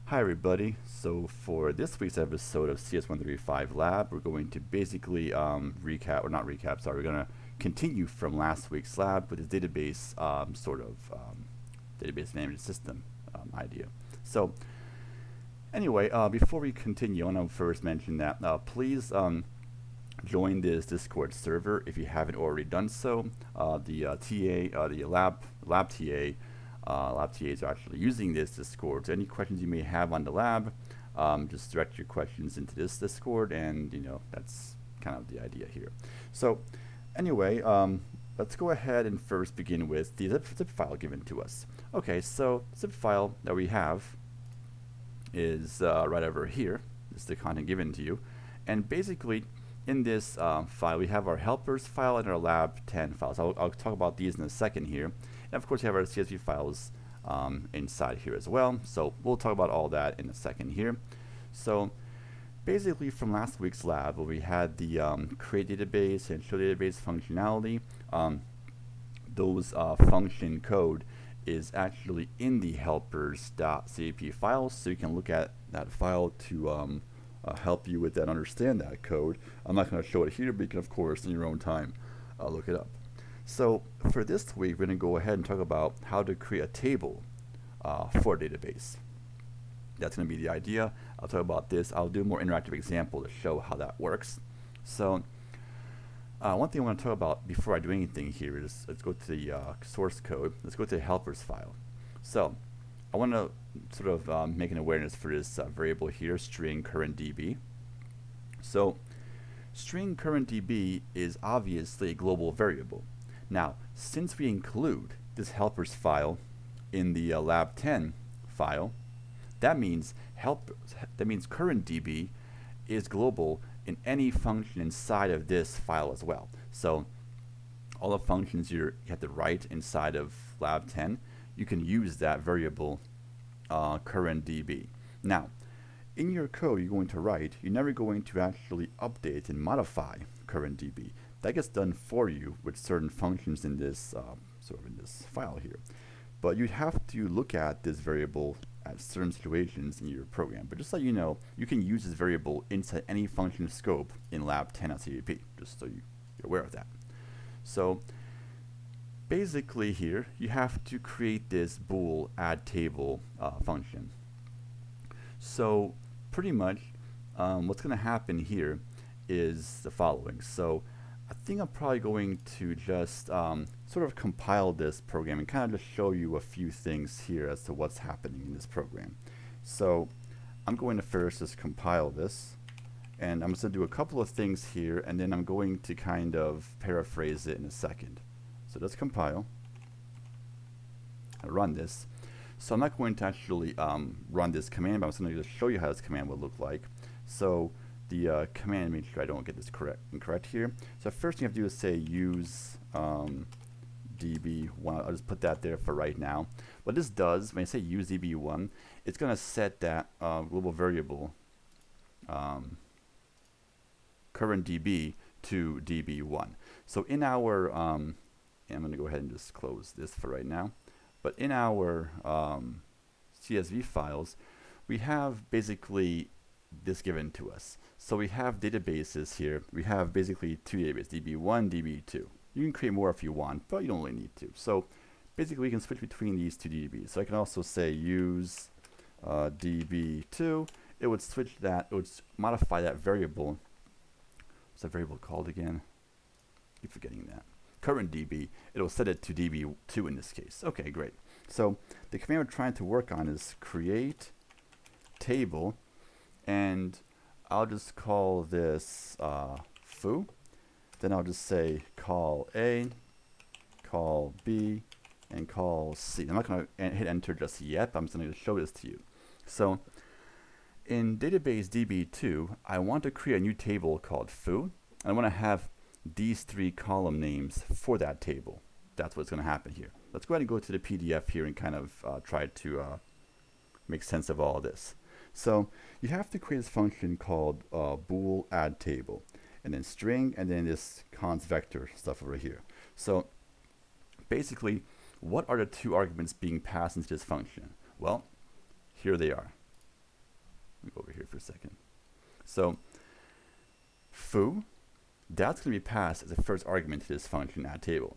Hi everybody. So for this week's episode of CS135 Lab, we're going to basically recap, or not recap, sorry, we're going to continue from last week's lab with the database database management system idea. So anyway, before we continue, I want to first mention that please join this Discord server if you haven't already done so. The lab TA lab TAs are actually using this Discord. So any questions you may have on the lab, just direct your questions into this Discord, and that's kind of the idea here. So anyway, let's go ahead and first begin with the zip file given to us. Okay, so zip file that we have is right over here. This is the content given to you, and basically in this file we have our helpers file and our lab10 files. I'll talk about these in a second here. And of course, we have our CSV files inside here as well. So we'll talk about all that in a second here. So basically, from last week's lab, where we had the create database and show database functionality, those function code is actually in the helpers.cap files. So you can look at that file to help you with that, understand that code. I'm not going to show it here, but you can, of course, in your own time, look it up. So for this week, we're going to go ahead and talk about how to create a table for a database. That's going to be the idea. I'll talk about this. I'll do a more interactive example to show how that works. So one thing I want to talk about before I do anything here is let's go to the source code. Let's go to the helpers file. So I want to sort of make an awareness for this variable here, string current DB. So string current DB is obviously a global variable. Now, since we include this helpers file in the lab10 file, that means current DB is global in any function inside of this file as well. So all the functions you have to write inside of lab10, you can use that variable current DB. Now, in your code you're going to write, you're never going to actually update and modify current DB. That gets done for you with certain functions in this this file here. But you have to look at this variable at certain situations in your program. But just so you know, you can use this variable inside any function scope in lab10.cap, just so you're aware of that. So basically here, you have to create this bool add table function. So pretty much what's going to happen here is the following. So I think I'm probably going to just sort of compile this program and kind of just show you a few things here as to what's happening in this program. So I'm going to first just compile this, and I'm just going to do a couple of things here, and then I'm going to kind of paraphrase it in a second. So let's compile and run this. So I'm not going to actually run this command, but I'm just going to just show you how this command would look like. So the command, make sure I don't get this incorrect here. So first thing you have to do is say use db1. I'll just put that there for right now. What this does, when I say use db1, it's going to set that global variable current db to db1. So in our, I'm going to go ahead and just close this for right now. But in our CSV files, we have basically this given to us. So we have databases here. We have basically two databases, DB1, DB2. You can create more if you want, but you don't really need to. So basically we can switch between these two DBs. So I can also say use DB2. It would switch that, it would modify that variable. What's that variable called again? I keep forgetting that. Current DB, it'll set it to DB2 in this case. Okay, great. So the command we're trying to work on is create table, and I'll just call this foo. Then I'll just say call A, call B, and call C. I'm not going to hit enter just yet, but I'm just going to show this to you. So in database DB2, I want to create a new table called foo. I want to have these three column names for that table. That's what's going to happen here. Let's go ahead and go to the PDF here and kind of try to make sense of all this. So you have to create this function called bool add table, and then string, and then this const vector stuff over here. So basically, what are the two arguments being passed into this function? Well, here they are. me go over here for a second. So foo, that's going to be passed as the first argument to this function add table.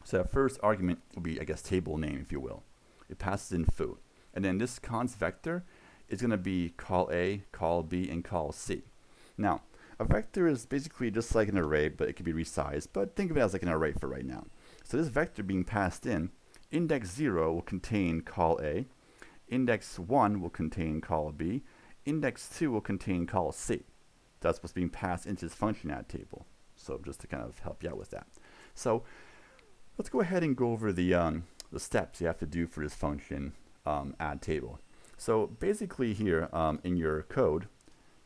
So that first argument will be, I guess, table name, if you will. It passes in foo. And then this const vector is going to be call A, call B, and call C. Now, a vector is basically just like an array, but it can be resized. But think of it as like an array for right now. So this vector being passed in, index 0 will contain call A, index 1 will contain call B, index 2 will contain call C. That's what's being passed into this function add table. So just to kind of help you out with that. So let's go ahead and go over the steps you have to do for this function add table. So basically here in your code,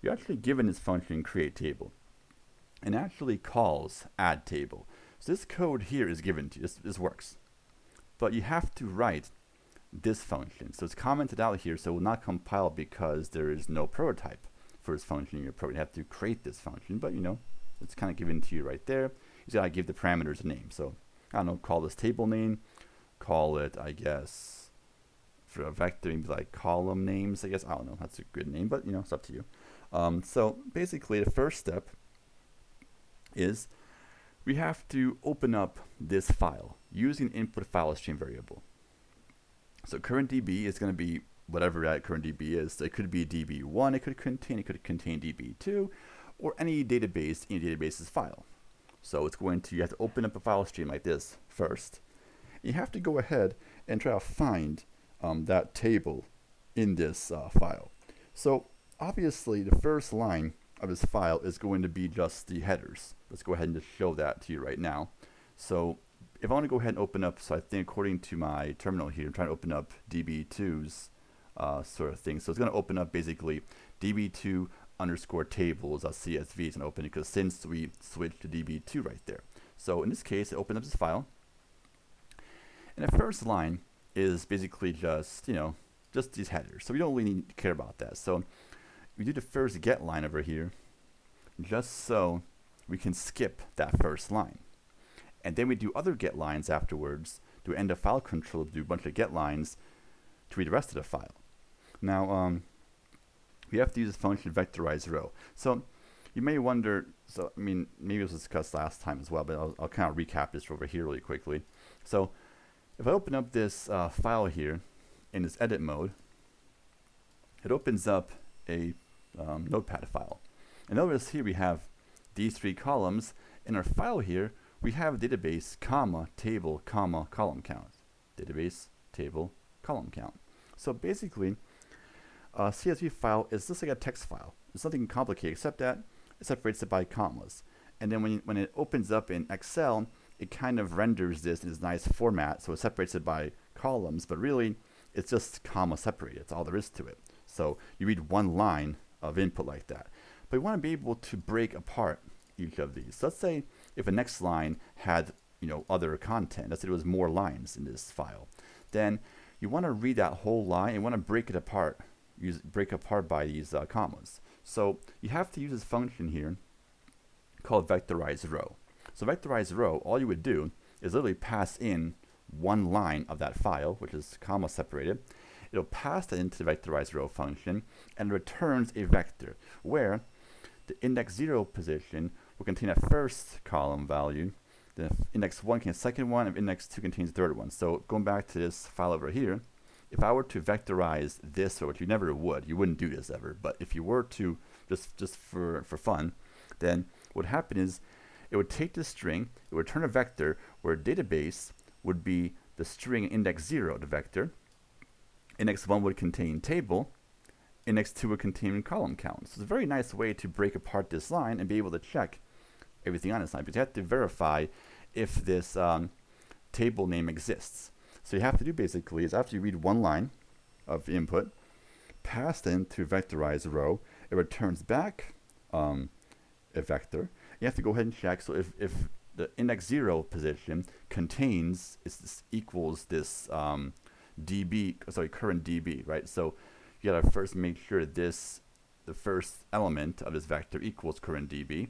you're actually given this function create table, and actually calls add table. So this code here is given to you. This works, but you have to write this function. So it's commented out here, so it will not compile because there is no prototype for this function in your program. You have to create this function, but you know, it's kind of given to you right there. You just gotta give the parameters a name. So I don't know, call this table name, call it, I guess, for a vector, maybe like column names, I guess. I don't know, that's a good name, but you know, it's up to you. So basically the first step is we have to open up this file using input file stream variable. So current DB is going to be whatever that current DB is. It could be DB1, it could contain DB2, or any database in a database's file. So it's going to, you have to open up a file stream like this first. You have to go ahead and try to find that table in this file. So obviously the first line of this file is going to be just the headers. Let's go ahead and just show that to you right now. So if I want to go ahead and open up, so I think according to my terminal here, I'm trying to open up DB2's sort of thing. So it's going to open up basically DB2 underscore tables CSV is going to open it, because since we switched to DB2 right there. So in this case, it opened up this file. And the first line is basically just, you know, just these headers. So we don't really need to care about that. So we do the first get line over here, just so we can skip that first line. And then we do other get lines afterwards, do end of file control, do a bunch of get lines to read the rest of the file. Now, we have to use this function vectorize row. So you may wonder, so I mean, maybe it was discussed last time as well, but I'll kind of recap this over here really quickly. So if I open up this file here in this edit mode, it opens up a notepad file. And notice here we have these three columns. In our file here, we have database, comma, table, comma, column count. Database, table, column count. So basically, a CSV file is just like a text file. It's nothing complicated except that it separates it by commas. And then when it opens up in Excel, it kind of renders this in this nice format, so it separates it by columns, but really it's just comma separated. That's all there is to it. So you read one line of input like that. But we want to be able to break apart each of these. So let's say if a next line had, you know, other content, let's say there was more lines in this file, then you want to read that whole line and want to break it apart, break apart by these commas. So you have to use this function here called vectorize row. So vectorize row, all you would do is literally pass in one line of that file, which is comma separated. It'll pass that into the vectorize row function and returns a vector where the index 0 position will contain a first column value, the index 1 contains the second one, and index 2 contains the third one. So going back to this file over here, if I were to vectorize this, which you never would, you wouldn't do this ever, but if you were to, just for fun, then what would happen is it would take this string, it would return a vector where database would be the string index 0, the vector, index 1 would contain table, index 2 would contain column count. So it's a very nice way to break apart this line and be able to check everything on this line, because you have to verify if this table name exists. So you have to do basically is after you read one line of input, pass into vectorize row, it returns back a vector. You have to go ahead and check. So if the index 0 position contains equals this current DB, right? So you gotta first make sure the first element of this vector equals current DB,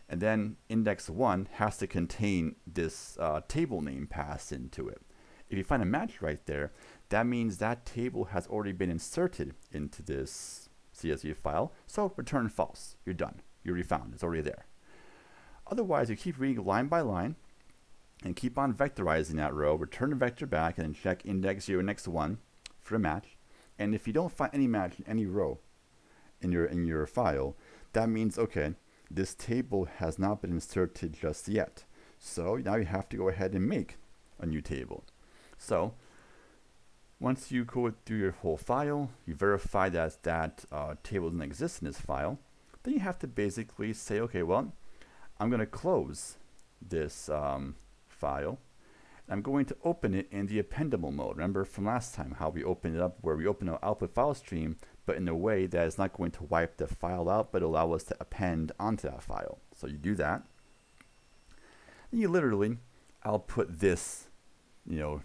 and then index 1 has to contain this table name passed into it. If you find a match right there, that means that table has already been inserted into this CSV file, so return false. You're done. You already found it. It's already there. Otherwise, you keep reading line by line and keep on vectorizing that row, return the vector back, and then check index 0, index 1 for a match. And if you don't find any match in any row in your file, that means, okay, this table has not been inserted just yet. So now you have to go ahead and make a new table. So once you go through your whole file, you verify that that table doesn't exist in this file, then you have to basically say, okay, well, I'm going to close this file. I'm going to open it in the appendable mode. Remember from last time how we opened it up, where we open an output file stream, but in a way that is not going to wipe the file out, but allow us to append onto that file. So you do that. And you literally output this, to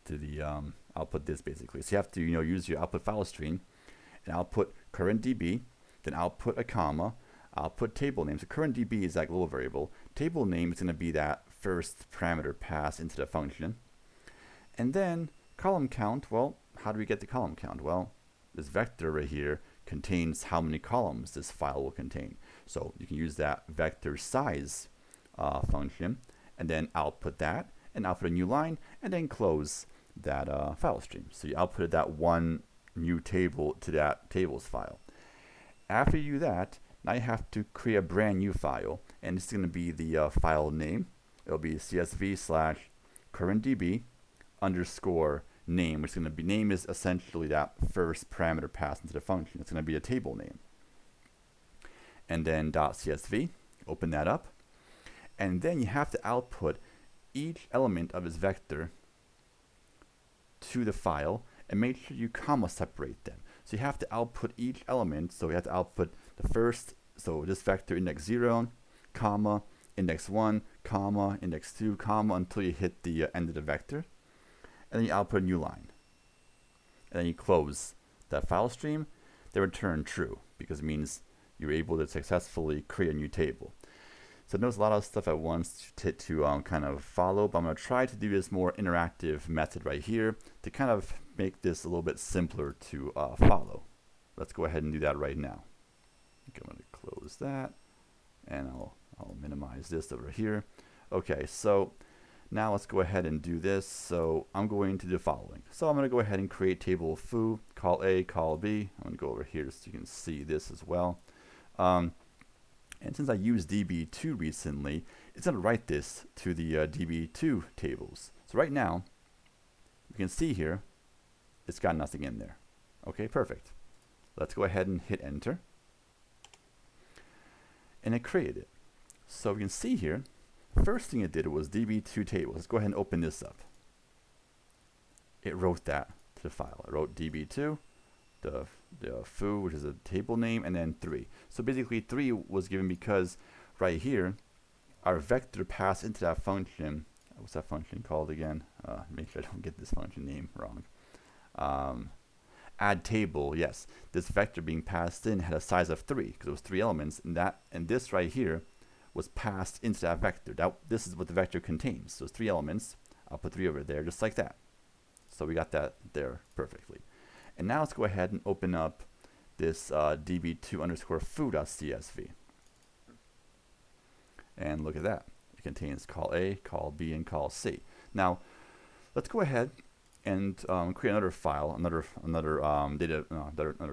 the output this basically. So you have to, use your output file stream and output current DB, then output a comma, output table name. So current DB is that global variable. Table name is going to be that first parameter passed into the function. And then column count, well, how do we get the column count? Well, this vector right here contains how many columns this file will contain. So you can use that vector size function and then output that and output a new line and then close that file stream. So you outputted that one new table to that tables file. After you do that, now you have to create a brand new file, and this is going to be the file name. It'll be csv/currentdb underscore name, which is going to be, name is essentially that first parameter passed into the function. It's going to be a table name. And then .csv, open that up, and then you have to output each element of this vector to the file and make sure you comma separate them. So you have to output each element. So you have to output the first, so this vector index 0, comma, index 1, comma, index 2, comma, until you hit the end of the vector. And then you output a new line. And then you close that file stream, then return true, because it means you're able to successfully create a new table. So there's a lot of stuff at once to kind of follow, but I'm going to try to do this more interactive method right here to kind of make this a little bit simpler to follow. Let's go ahead and do that right now. Okay, I'm going to close that, and I'll minimize this over here. Okay, so now let's go ahead and do this. So I'm going to do the following. So I'm going to go ahead and create table of foo, call A, call B. I'm going to go over here so you can see this as well. And since I used DB2 recently, it's going to write this to the DB2 tables. So right now, you can see here, it's got nothing in there. Okay, perfect. Let's go ahead and hit enter. And it created it. So we can see here, first thing it did was DB2 tables. Let's go ahead and open this up. It wrote that to the file. It wrote DB2, the foo, which is a table name, and then 3. So basically 3 was given because right here, our vector passed into that function. What's that function called again? Make sure I don't get this function name wrong. Add table, yes. This vector being passed in had a size of 3 because it was 3 elements, and this right here was passed into that vector. This is what the vector contains. So it's 3 elements. I'll put 3 over there, just like that. So we got that there perfectly. And now let's go ahead and open up this db2 underscore foo.csv. And look at that. It contains call A, call B, and call C. Now, let's go ahead and create another file, another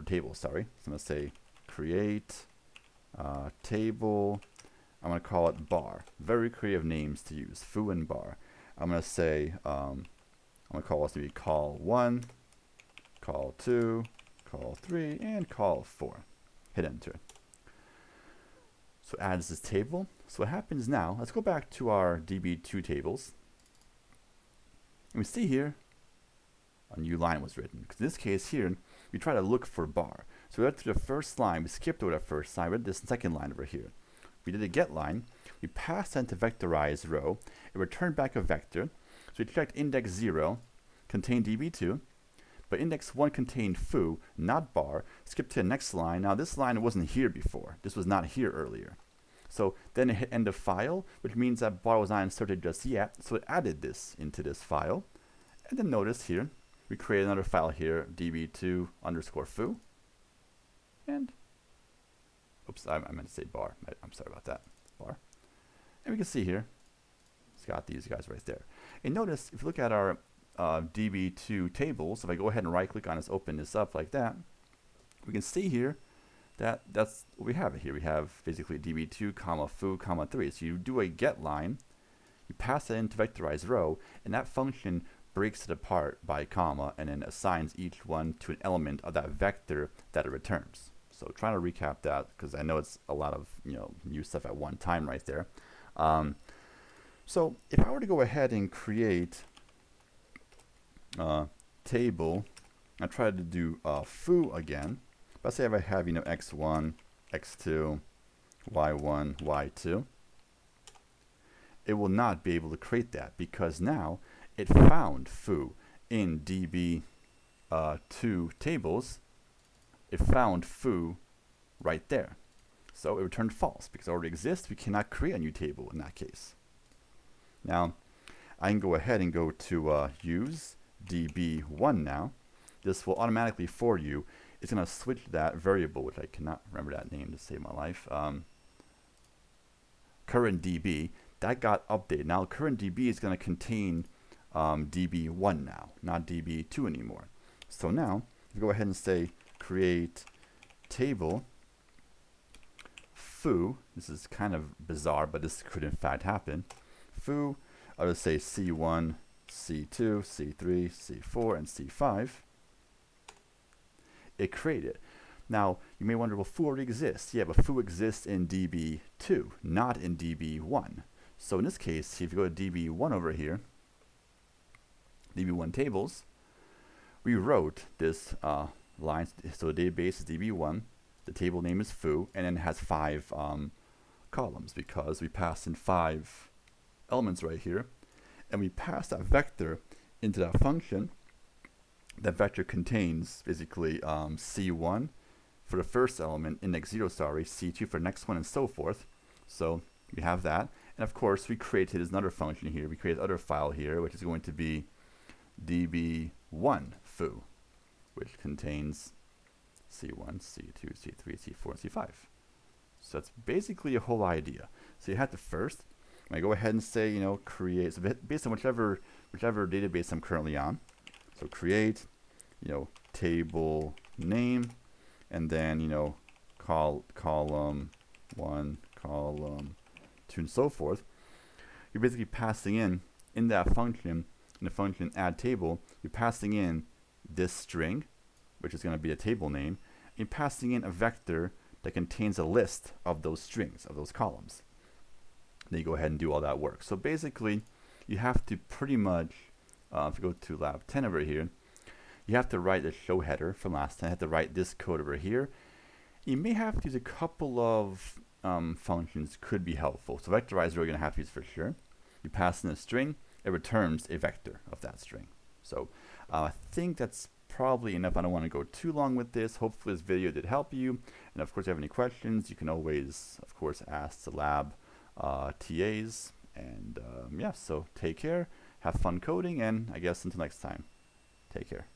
table. Sorry. So I'm going to say create table. I'm going to call it bar. Very creative names to use, foo and bar. I'm going to say I'm going to call this to be call 1, call 2, call 3, and call 4. Hit enter. So it adds this table. So what happens now, let's go back to our DB2 tables. And we see here a new line was written. Because in this case here, we try to look for bar. So we went to the first line, we skipped over that first line, we read this second line over here. We did a get line, we passed that into vectorized row, it returned back a vector. So we checked index 0 contained DB2, but index 1 contained foo, not bar. Skip to the next line. Now this line wasn't here before. This was not here earlier. So then it hit end of file, which means that bar was not inserted just yet. So it added this into this file. And then notice here, we create another file here, db2_foo, and oops, I meant to say bar. I'm sorry about that. Bar. And we can see here, it's got these guys right there. And notice, if you look at our db2 tables, if I go ahead and right click on this, open this up like that, we can see here that that's what we have here. We have basically db2, foo, 3. So you do a get line, you pass it into vectorized row, and that function breaks it apart by comma and then assigns each one to an element of that vector that it returns. So trying to recap that, because I know it's a lot of new stuff at one time right there. So if I were to go ahead and create a table, I try to do foo again. Let's say if I have x1, x2, y1, y2, it will not be able to create that because now it found foo in db2 tables. It found foo right there. So it returned false because it already exists. We cannot create a new table in that case. Now, I can go ahead and go to use db1 now. This will automatically for you. It's going to switch that variable, which I cannot remember that name to save my life. Current db, that got updated. Now current db is going to contain db1 now, not db2 anymore. So now, if you go ahead and say create table foo, this is kind of bizarre, but this could in fact happen. Foo, I'll just say C1, C2, C3, C4, and C5. It created. Now, you may wonder, well, foo already exists. Yeah, but foo exists in db2, not in db1. So in this case, if you go to db1 over here, db1 tables, we wrote this line. So the database is db1, the table name is foo, and then it has 5 columns because we passed in 5 elements right here, and we pass that vector into that function. That vector contains basically C1 for the first element, index 0, sorry, C2 for the next one, and so forth. So we have that. And of course, we created another function here. We created another file here, which is going to be db1 foo, which contains C1, C2, C3, C4, and C5. So that's basically a whole idea. So you have to first, I go ahead and say, create, so based on whichever database I'm currently on. So create, table name, and then, column 1, column 2, and so forth. You're basically passing in that function, in the function add table, you're passing in this string, which is going to be a table name, and passing in a vector that contains a list of those strings, of those columns. Then you go ahead and do all that work. So basically, you have to pretty much, if you go to Lab10 over here, you have to write the show header from last time. You have to write this code over here. You may have to use a couple of functions, could be helpful. So vectorizer you're going to have to use for sure. You pass in a string, it returns a vector of that string. So I think that's probably enough. I don't want to go too long with this. Hopefully this video did help you. And of course, if you have any questions, you can always, of course, ask the lab TAs. And yeah, so take care, have fun coding, and I guess until next time, take care.